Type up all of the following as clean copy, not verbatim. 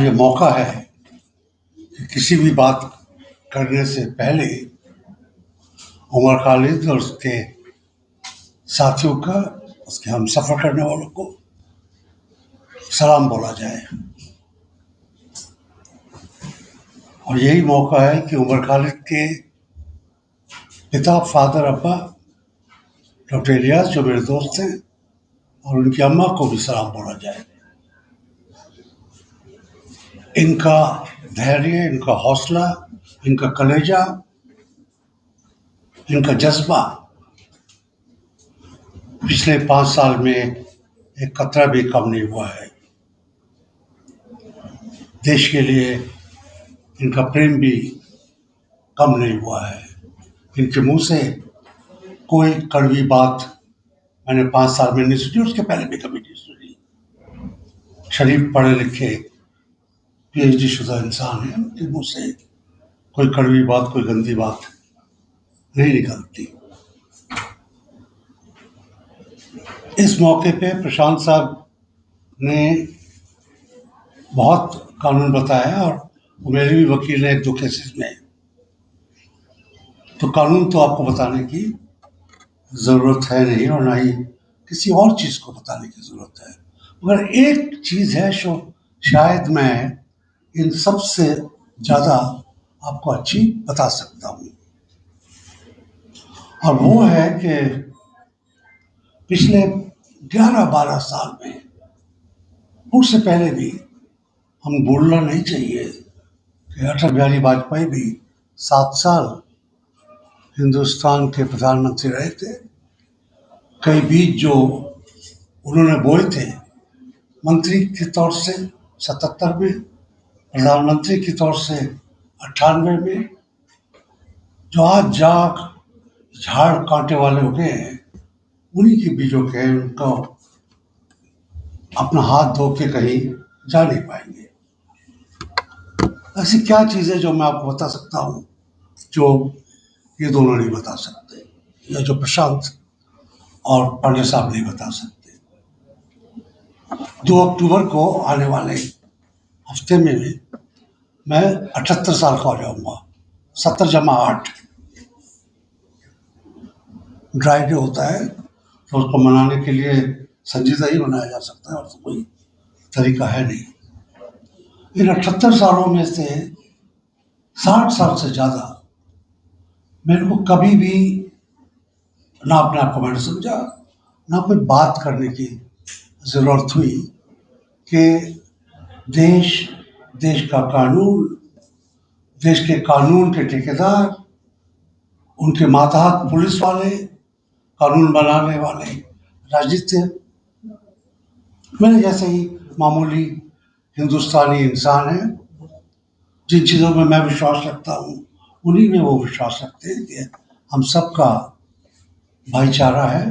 और ये मौका है कि किसी भी बात करने से पहले उमर खालिद और उसके साथियों का, उसके हम सफ़र करने वालों को सलाम बोला जाए। और यही मौका है कि उमर खालिद के पिता फादर अब्बा डॉक्टर इलियास जो मेरे दोस्त हैं और उनकी अम्मा को भी सलाम बोला जाए। इनका धैर्य, इनका हौसला, इनका कलेजा, इनका जज्बा पिछले 5 साल में एक कतरा भी कम नहीं हुआ है। देश के लिए इनका प्रेम भी कम नहीं हुआ है। इनके मुंह से कोई कड़वी बात मैंने 5 साल में नहीं सुनी, उसके पहले भी कभी नहीं सुनी। शरीफ, पढ़े लिखे, PhD शुदा इंसान है, उनके मुंह से कोई कड़वी बात, कोई गंदी बात नहीं निकलती। इस मौके पे प्रशांत साहब ने बहुत कानून बताया और मेरे भी वकील ने 1-2 केसेस में। तो कानून तो आपको बताने की ज़रूरत है नहीं और ना ही किसी और चीज़ को बताने की ज़रूरत है, मगर एक चीज़ है जो शायद मैं इन सब से ज़्यादा आपको अच्छी बता सकता हूँ, और वो है कि पिछले 11-12 साल में, उससे पहले भी हम भूलना नहीं चाहिए कि अटल बिहारी वाजपेयी भी 7 साल हिंदुस्तान के प्रधानमंत्री रहे थे। कई बीज जो उन्होंने बोए थे मंत्री के तौर से 77 में, प्रधानमंत्री के तौर से 98 में, जो आज जाग झाड़ कांटे वाले हो गए हैं, उन्हीं के बीजों के उनको अपना हाथ धो के कहीं जा नहीं पाएंगे। ऐसी क्या चीज़ें जो मैं आपको बता सकता हूँ जो ये दोनों नहीं बता सकते, या जो प्रशांत और पांडे साहब नहीं बता सकते। 2 अक्टूबर को आने वाले हफ्ते में मैं 78 साल का हो जाऊंगा। 70+8 ड्राई डे होता है, तो उसको मनाने के लिए संजीदा ही मनाया जा सकता है, और तो कोई तरीका है नहीं। इन 78 सालों में से 60 साल से ज़्यादा मेरे को कभी भी ना अपने आप को मैंने समझा, ना कोई बात करने की ज़रूरत हुई कि देश का कानून, देश के कानून के ठेकेदार, उनके मातहत पुलिस वाले, कानून बनाने वाले राजनीतिक, मेरे जैसे ही मामूली हिंदुस्तानी इंसान है, जिन चीज़ों में मैं विश्वास रखता हूँ उन्हीं में वो विश्वास रखते हैं कि हम सबका भाईचारा है,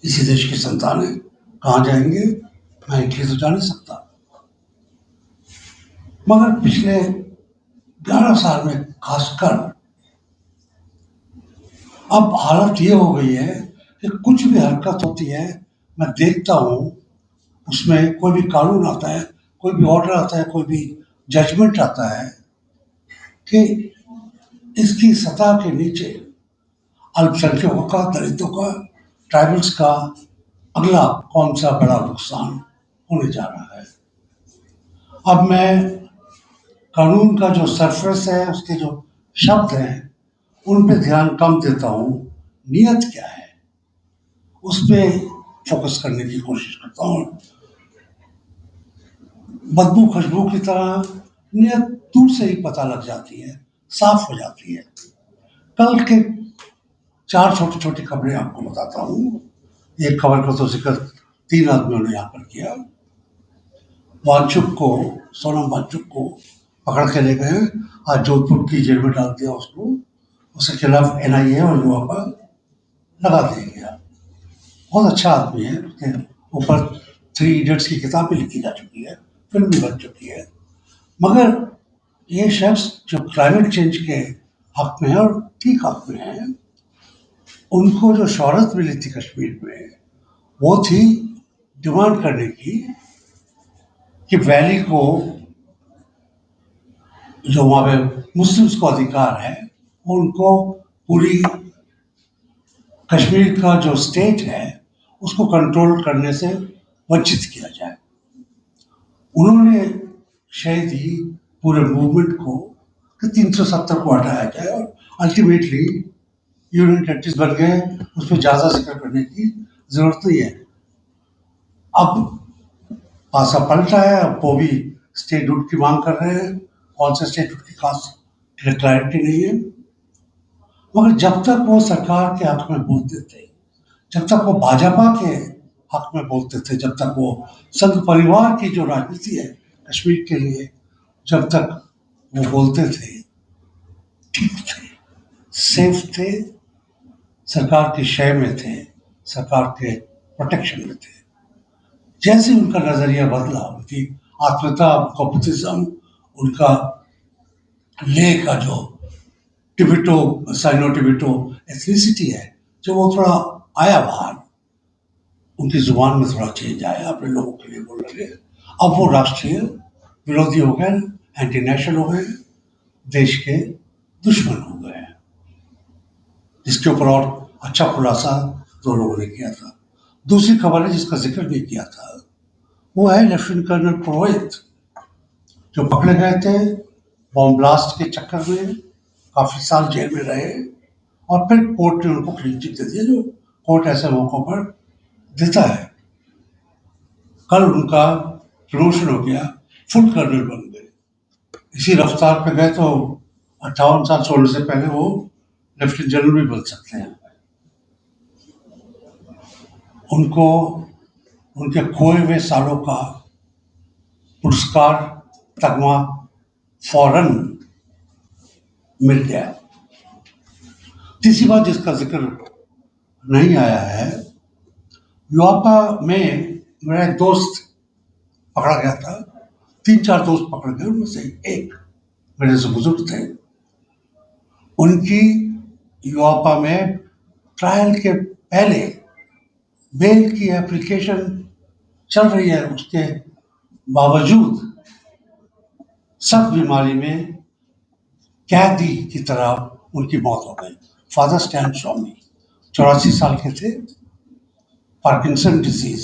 इसी देश की संतान है। कहाँ जाएंगे मैं अकेले तो जा नहीं सकता, मगर पिछले 11 साल में खासकर अब हालत ये हो गई है कि कुछ भी हरकत होती है मैं देखता हूँ, उसमें कोई भी कानून आता है, कोई भी ऑर्डर आता है, कोई भी जजमेंट आता है, कि इसकी सतह के नीचे अल्पसंख्यकों का, दलितों का, ट्राइबल्स का अगला कौन सा बड़ा नुकसान होने जा रहा है। अब मैं कानून का जो सरफेस है, उसके जो शब्द हैं, उन पे ध्यान कम देता हूँ, नियत क्या है उस पे फोकस करने की कोशिश करता हूँ। बदबू खुशबू की तरह नियत दूर से ही पता लग जाती है, साफ हो जाती है। कल के 4 छोटी छोटी खबरें आपको बताता हूँ। एक खबर का तो जिक्र 3 आदमियों ने यहाँ पर किया। वांचुक को, सोनम वांचुक को पकड़ के ले गए, आज जोधपुर की जेल में डाल दिया उसको, उसके खिलाफ NIA और युवा पर लगा दिया गया। बहुत अच्छा आदमी है, उसके ऊपर 3 इडियट्स की किताब भी लिखी जा चुकी है, फिल्म भी बन चुकी है। मगर ये शख्स जो क्लाइमेट चेंज के हक में है और ठीक हक में है, उनको जो शोहरत मिली थी कश्मीर में, वो थी डिमांड करने की कि वैली को जो वहाँ पे मुस्लिम्स को अधिकार है उनको पूरी कश्मीर का जो स्टेट है उसको कंट्रोल करने से वंचित किया जाए। उन्होंने शय दी पूरे मूवमेंट को कि 370 को हटाया जाए और अल्टीमेटली यूनियन टेरिटरीज बन गए। उस पर ज़्यादा जिक्र करने की जरूरत नहीं है। अब पासा पलटा है, अब वो भी स्टेटहुड की मांग कर रहे हैं। कौन से स्टेटहुड की खास क्लैरिटी नहीं है, मगर जब तक वो सरकार के हक में बोलते थे, जब तक वो भाजपा के हक में बोलते थे, जब तक वो संघ परिवार की जो राजनीति है कश्मीर के लिए, जब तक वो बोलते थे, ठीक थे, सेफ थे, सरकार की शय में थे, सरकार के प्रोटेक्शन में थे। जैसे उनका नजरिया बदला, उनकी आत्मता, कॉम्पिटिज्म, उनका ले का जो टिबिटो साइनो टिबिटो एथनिसिटी है, जो वो थोड़ा आया बाहर, उनकी जुबान में थोड़ा चेंज आया, अपने लोगों के लिए बोल रहे। अब वो राष्ट्रीय विरोधी हो गए, एंटी नेशनल हो गए, देश के दुश्मन हो गए, जिसके ऊपर और अच्छा खुलासा दो लोगों ने किया था। दूसरी खबर है जिसका जिक्र नहीं किया था, वो है लेफ्टिनेंट कर्नल पुरोहित, जो पकड़े गए थे बॉम्ब ब्लास्ट के चक्कर में, काफी साल जेल में रहे और फिर कोर्ट ने उनको क्लीन चिट दे दिया, जो कोर्ट ऐसे मौकों पर देता है। कल उनका प्रमोशन हो गया, फुल कर्नल बन गए। इसी रफ्तार पे गए तो 58 साल छोड़ने से पहले वो लेफ्टिनेंट जनरल भी बन सकते हैं। उनको उनके खोए हुए सालों का पुरस्कार, तगमा फौरन मिल गया। तीसरी बात जिसका जिक्र नहीं आया है, युवापा में मेरा एक दोस्त पकड़ा गया था। 3-4 दोस्त पकड़ गए, उनमें से एक मेरे से बुजुर्ग थे। उनकी युवापा में ट्रायल के पहले बेल की एप्लीकेशन चल रही है, उसके बावजूद सब बीमारी में कैदी की तरह उनकी मौत हो गई। फादर स्टैन स्वामी 84 साल के थे, पार्किंसन डिजीज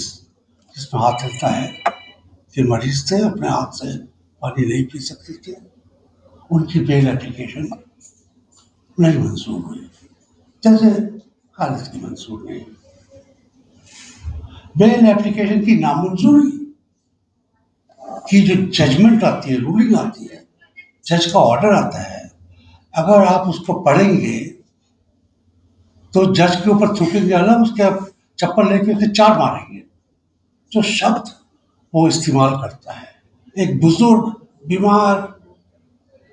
जिसमें हाथ हिलता है के मरीज थे, अपने हाथ से पानी नहीं पी सकते थे। उनकी बेल एप्लीकेशन नहीं मंजूर हुई, जैसे खालिद की मंजूर नहीं। बेल एप्लीकेशन की नामंजूरी की जो जजमेंट आती है, रूलिंग आती है, जज का ऑर्डर आता है, अगर आप उसको पढ़ेंगे तो जज के ऊपर थूकेंगे अलग, उसके चप्पल लेके उसे 4 मारेंगे। जो शब्द वो इस्तेमाल करता है एक बुजुर्ग बीमार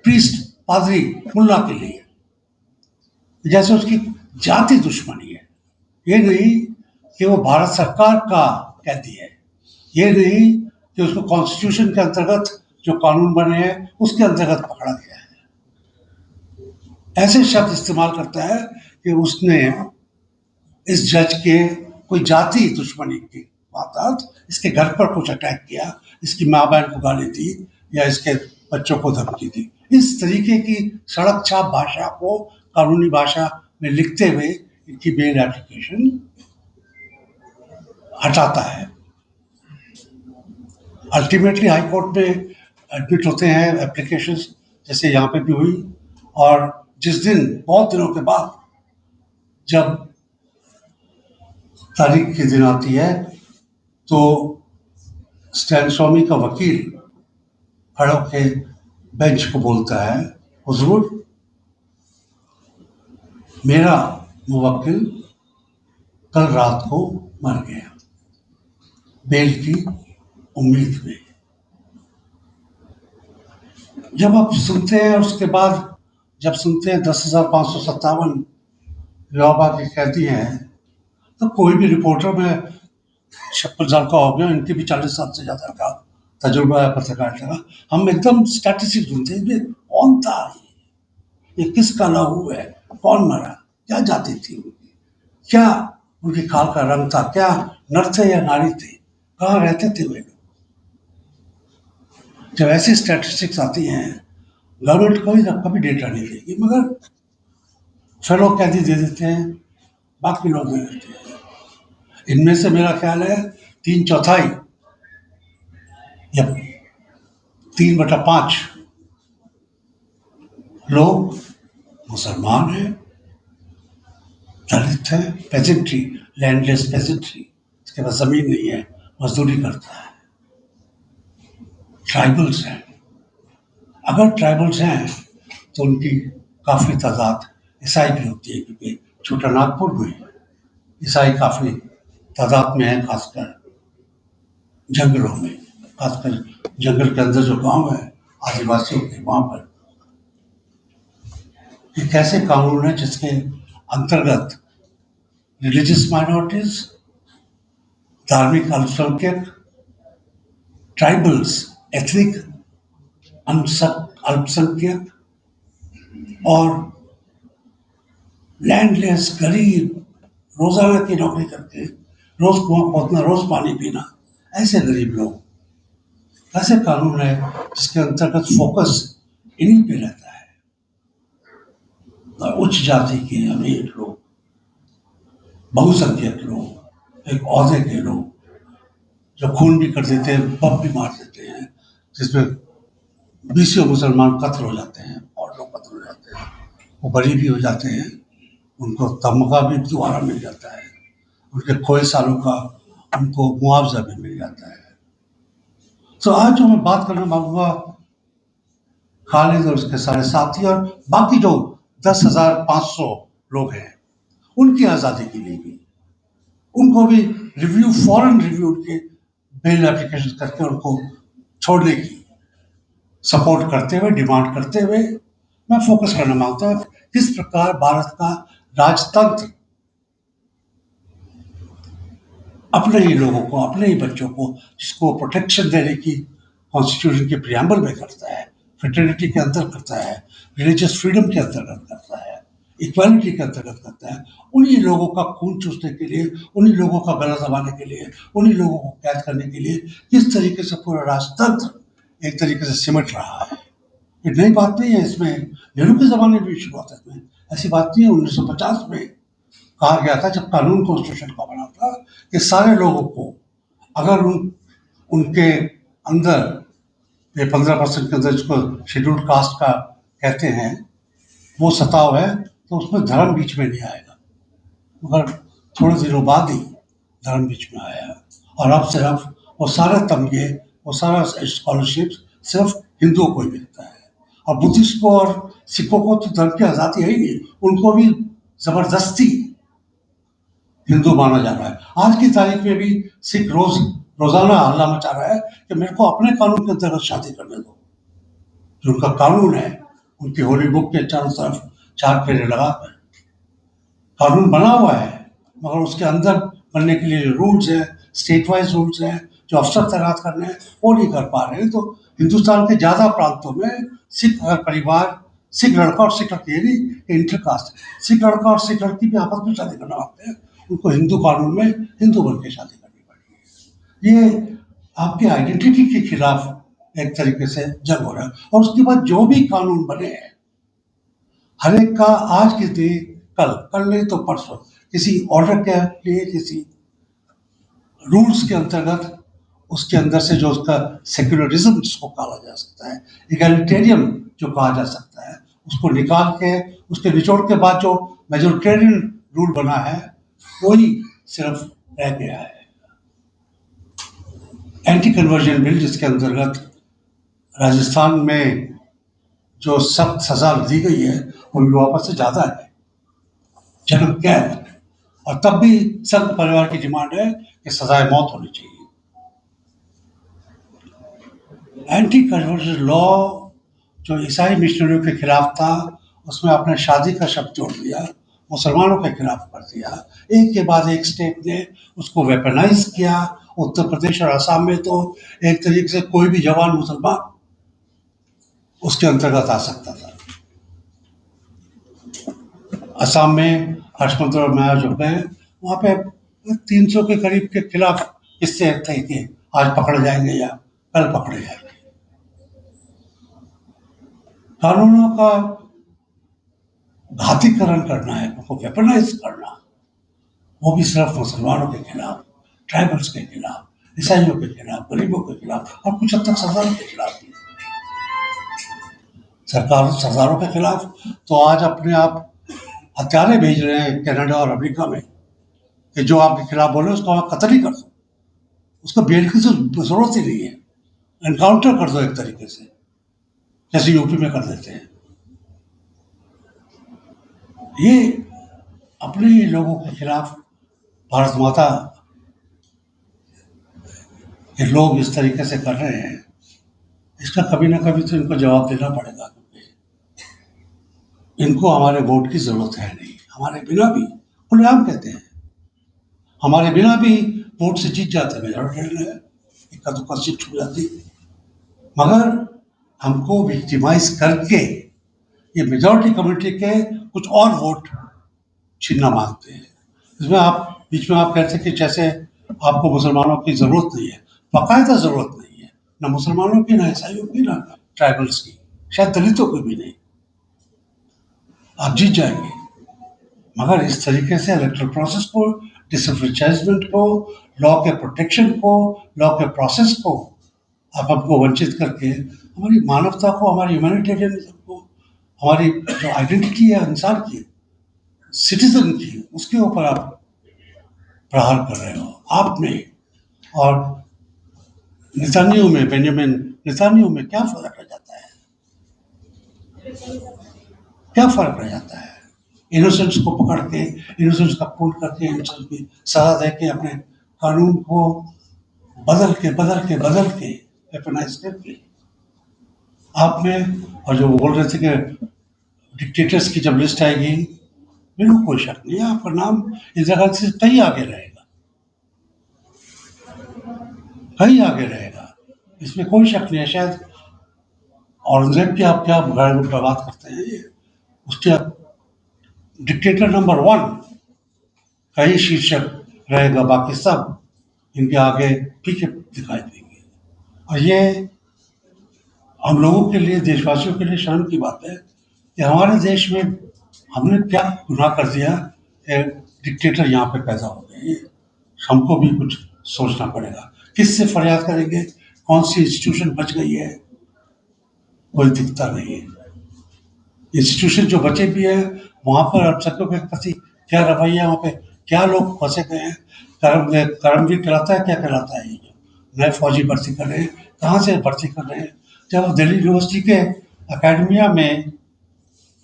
प्रीस्ट, पादरी, मुल्ला के लिए, जैसे उसकी जाति दुश्मनी है। ये नहीं कि वो भारत सरकार का कैदी है, ये नहीं कि उसको कॉन्स्टिट्यूशन के अंतर्गत जो कानून बने हैं उसके अंतर्गत पकड़ा गया है। ऐसे शब्द इस्तेमाल करता है कि उसने इस जज के कोई जाति दुश्मनी की बात, इसके घर पर कुछ अटैक किया, इसकी माँ बहन को गाली दी या इसके बच्चों को धमकी दी। इस तरीके की सड़क छाप भाषा को कानूनी भाषा में लिखते हुए इनकी बेल एप्लीकेशन हटाता है। अल्टीमेटली हाई कोर्ट में एडमिट होते हैं एप्लीकेशंस, जैसे यहाँ पे भी हुई। और जिस दिन, बहुत दिनों के बाद, जब तारीख की दिन आती है तो स्टैन स्वामी का वकील खड़े होके बेंच को बोलता है, हुजूर, मेरा मुवक्किल कल रात को मर गया बेल की उम्मीद में। जब आप सुनते हैं, उसके बाद जब सुनते हैं 10,557 युवा के कैदी हैं, तो कोई भी रिपोर्टर में 56 साल का हो गया, इनके भी 40 साल से ज़्यादा का तजुर्बा है पत्रकारिता का, हम एकदम स्टैटिस्टिक्स ढूंढते हैं, कौन था ये, किसका लहू है, कौन मरा, क्या जाति थी उनकी, क्या उनकी खाल का रंग था, क्या नर थे या नारी थे, कहाँ रहते थे वे लोग। जब ऐसी स्टैटिस्टिक्स आती हैं, गवर्नमेंट कभी ना कभी डेटा नहीं देगी, मगर फेलो कैदी दे देते हैं, बाकी लोग दे देते हैं। इनमें से मेरा ख्याल है 3/4 या 3/5 लोग मुसलमान हैं, दलित है, पेजेंट्री, लैंडलेस पेजेंट्री, इसके पास जमीन नहीं है, मजदूरी करता है, ट्राइबल्स हैं। अगर ट्राइबल्स हैं तो उनकी काफ़ी तादाद ईसाई भी होती है, क्योंकि छोटा नागपुर में ईसाई काफ़ी तादाद में है, खासकर जंगलों में, खासकर जंगल के अंदर जो गांव है आदिवासियों के, वहां पर एक ऐसे कानून है जिसके अंतर्गत रिलीजियस माइनॉरिटीज, धार्मिक अल्पसंख्यक, ट्राइबल्स, एथनिक अल्पसंख्यक और लैंडलेस गरीब, रोजाना की नौकरी करके रोज उतना रोज पानी पीना, ऐसे गरीब लोग, ऐसे कानून है जिसके अंतर्गत फोकस इन्हीं पे रहता है। और उच्च जाति के अमीर लोग, बहुसंख्यक लोग, एक औहदे के लोग जो खून भी कर देते हैं, बम भी मार देते हैं, जिसमें 20 मुसलमान कत्ल हो जाते हैं और लोग कत्ल हो जाते हैं, वो बरी भी हो जाते हैं, उनको तमगा भी दोबारा मिल जाता है, उनके खोए सालों का उनको मुआवजा भी मिल जाता है। तो आज जो मैं बात करना चाहूँगा खालिद और उसके सारे साथी और बाकी जो 10,500 लोग हैं, उनकी आज़ादी के लिए भी, उनको भी रिव्यू, फॉरेन रिव्यू उनके बेल एप्लीकेशन करके उनको छोड़ने की सपोर्ट करते हुए, डिमांड करते हुए मैं फोकस करना मांगता हूँ किस प्रकार भारत का राजतंत्र अपने ही लोगों को, अपने ही बच्चों को, जिसको प्रोटेक्शन देने की कॉन्स्टिट्यूशन के प्रियम्बल में करता है, फ्रेटर्निटी के अंदर करता है, रिलीजियस फ्रीडम के अंतर्गत करता है, इक्वालिटी के अंतर्गत करता है, उन्हीं लोगों का खून चूसने के लिए, उन्हीं लोगों का गला दबाने के लिए, उन्हीं लोगों को कैद करने के लिए किस तरीके से पूरा राजतंत्र एक तरीके से सिमट रहा है। ये नई बात नहीं है, इसमें नेहरू के ज़माने में भी शुरुआत है, ऐसी बात नहीं है। 1950 में कहा गया था, जब कानून कॉन्स्टिट्यूशन का बना था, कि सारे लोगों को अगर उनके अंदर ये 15% के अंदर जिसको शेड्यूल्ड कास्ट का कहते हैं वो सताव है, तो उसमें धर्म बीच में नहीं आएगा। मगर थोड़े दिनों बाद ही धर्म बीच में आया, और अब सिर्फ वो सारे तमगे, वो सारा स्कॉलरशिप सिर्फ हिंदुओं को ही मिलता है, और बुद्धिस्ट को और सिखों को तो धर्म की आज़ादी है ही नहीं, उनको भी जबरदस्ती हिंदू माना जा रहा है। आज की तारीख में भी सिख रोजाना हल्ला मचा रहा है कि मेरे को अपने कानून के अंतर्गत शादी करने दो। जो उनका कानून है, उनकी होली बुक के चारों तरफ 4 फेरे लगाकर कानून बना हुआ है, मगर उसके अंदर बनने के लिए रूल्स है, स्टेट वाइज रूल्स है, जो अफसर तैनात करने हैं वो नहीं कर पा रहे हैं। तो हिंदुस्तान के ज़्यादा प्रांतों में सिख अगर परिवार, सिख लड़का और सिख लड़की, यानी इंटरकास्ट, सिख लड़का और सिख लड़की भी आपस में शादी करना मांगते हैं, उनको हिंदू कानून में हिंदू बन के शादी करनी पड़ेगी। ये आपकी आइडेंटिटी के खिलाफ एक तरीके से जंग हो रहा है। और उसके बाद जो भी कानून बने हैं, हर एक का आज के दिन, कल नहीं तो परसों, किसी ऑर्डर के लिए, किसी रूल्स के अंतर्गत, उसके अंदर से जो उसका सेक्युलरिज्म जिसको कहा जा सकता है, इगैलिटेरियन जो कहा जा सकता है, उसको निकाल के उसके निचोड़ के बाद जो मेजोरिटेरियन रूल बना है वही सिर्फ रह गया है। एंटी कन्वर्जन बिल, जिसके अंतर्गत राजस्थान में जो सख्त सजा दी गई है वो वापस से ज़्यादा है, जन्म कैद, और तब भी संघ परिवार की डिमांड है कि सजाए मौत होनी चाहिए। एंटी कन्वर्जन लॉ जो ईसाई मिशनरियों के खिलाफ था, उसमें आपने शादी का शब्द जोड़ दिया, मुसलमानों के खिलाफ कर दिया। एक के बाद एक स्टेट ने उसको वेपनाइज किया। उत्तर प्रदेश और असम में तो एक तरीके से कोई भी जवान मुसलमान उसके अंतर्गत आ सकता था। असम में हर्षमंत्र और मैं जो गए, वहाँ पे 300 के करीब के खिलाफ इससे थे कि आज पकड़े जाएंगे या कल पकड़े जाएंगे। कानूनों का घातीकरण करना है, उनको वेपनाइज करना, वो भी सिर्फ मुसलमानों के खिलाफ, ट्राइबल्स के खिलाफ, ईसाइयों के खिलाफ, गरीबों के खिलाफ और कुछ हद तक सरदारों के खिलाफ भी। सरदारों के खिलाफ तो आज अपने आप हथियारे भेज रहे हैं कनाडा और अमेरिका में कि जो आपके खिलाफ बोले उसको आप कत्ल ही कर दो, उसको बेल की जरूरत ही नहीं है, एनकाउंटर कर दो एक तरीके से, जैसे यूपी में कर देते हैं। ये अपने ही लोगों के खिलाफ भारत माता के लोग इस तरीके से कर रहे हैं, इसका कभी ना कभी तो इनको जवाब देना पड़ेगा, क्योंकि इनको हमारे वोट की जरूरत है नहीं। हमारे बिना भी, खुलेआम कहते हैं, हमारे बिना भी वोट से जीत जाते हैं, मेजॉरिटी है, इक्का दुक्का सीट छूट जाती, मगर हमको विक्टिमाइज करके ये मेजॉरिटी कम्युनिटी के कुछ और वोट छीनना मांगते हैं। इसमें आप बीच में आप कहते हैं कि जैसे आपको मुसलमानों की जरूरत नहीं है, बाकायदा जरूरत नहीं है, ना मुसलमानों की, ना ईसाइयों की, ना ट्राइबल्स की, शायद दलितों की भी नहीं। आप जीत जाएंगे, मगर इस तरीके से इलेक्टोरल प्रोसेस को, डिसफ्रेंचाइजमेंट को, लॉ के प्रोटेक्शन को, लॉ के प्रोसेस को आप हमको वंचित करके हमारी मानवता को, हमारी ह्यूमैनिटेरियनिज्म को, हमारी जो आइडेंटिटी है इंसान की, सिटीजन की, उसके ऊपर आप प्रहार कर रहे हो। आप में और नेतानियों में, बेंजामिन नेतानियों में क्या फर्क रह जाता है? क्या फर्क रह जाता है? इनोसेंट्स को पकड़ के, इनोसेंट्स का खून करके, इनोसेंट्स की सजा दे के, अपने कानून को बदल के वेपनाइज करके आप में। और जो बोल रहे थे कि डिक्टेटर्स की जब लिस्ट आएगी, बिल्कुल कोई शक नहीं है, आपका नाम इंदिरा गांधी से कहीं आगे रहेगा, कहीं आगे रहेगा, इसमें कोई शक नहीं है। शायद औरंगजेब की आप क्या बात करते हैं, ये उसके डिक्टेटर नंबर 1 का ही शीर्षक रहेगा, बाकी सब इनके आगे पीछे दिखाई देंगे। और ये हम लोगों के लिए, देशवासियों के लिए शर्म की बात है कि हमारे देश में हमने क्या गुनाह कर दिया, डिक्टेटर यहाँ पे पैदा हो गए। हमको भी कुछ सोचना पड़ेगा, किससे फरियाद करेंगे, कौन सी इंस्टीट्यूशन बच गई है, कोई दिखता नहीं है। इंस्टीट्यूशन जो बचे भी है, वहाँ पर अल्पसंख्यकों के प्रति क्या रवैया, वहाँ पे क्या लोग फंसे गए हैं, कर्मवीर कहलाता है, क्या कहलाता है, ये जो नए फौजी भर्ती कर रहे हैं, कहाँ से भर्ती कर रहे हैं? जब दिल्ली यूनिवर्सिटी के अकेडमिया में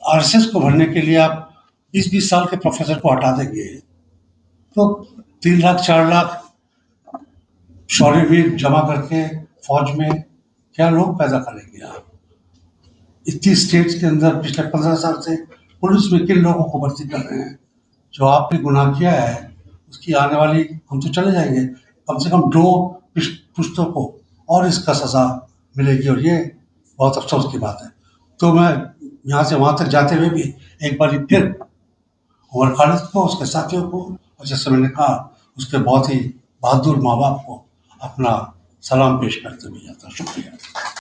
आरएसएस को भरने के लिए आप 20-20 साल के प्रोफेसर को हटा देंगे, तो 3 लाख 4 लाख शौर्यवीर जमा करके फौज में क्या लोग पैदा करेंगे आप? इतनी स्टेट्स के अंदर पिछले 15 साल से पुलिस में किन लोगों को भर्ती कर रहे हैं? जो आपने गुनाह किया है उसकी आने वाली, हम तो चले जाएंगे, कम से कम 2 पुश्तों को और इसका सजा मिलेगी, और ये बहुत अफसोस की बात है। तो मैं यहाँ से वहाँ तक जाते हुए भी एक बार फिर उमर खालिद को, उसके साथियों को, और जैसे मैंने कहा उसके बहुत ही बहादुर माँ बाप को अपना सलाम पेश करते हुए जाता। शुक्रिया।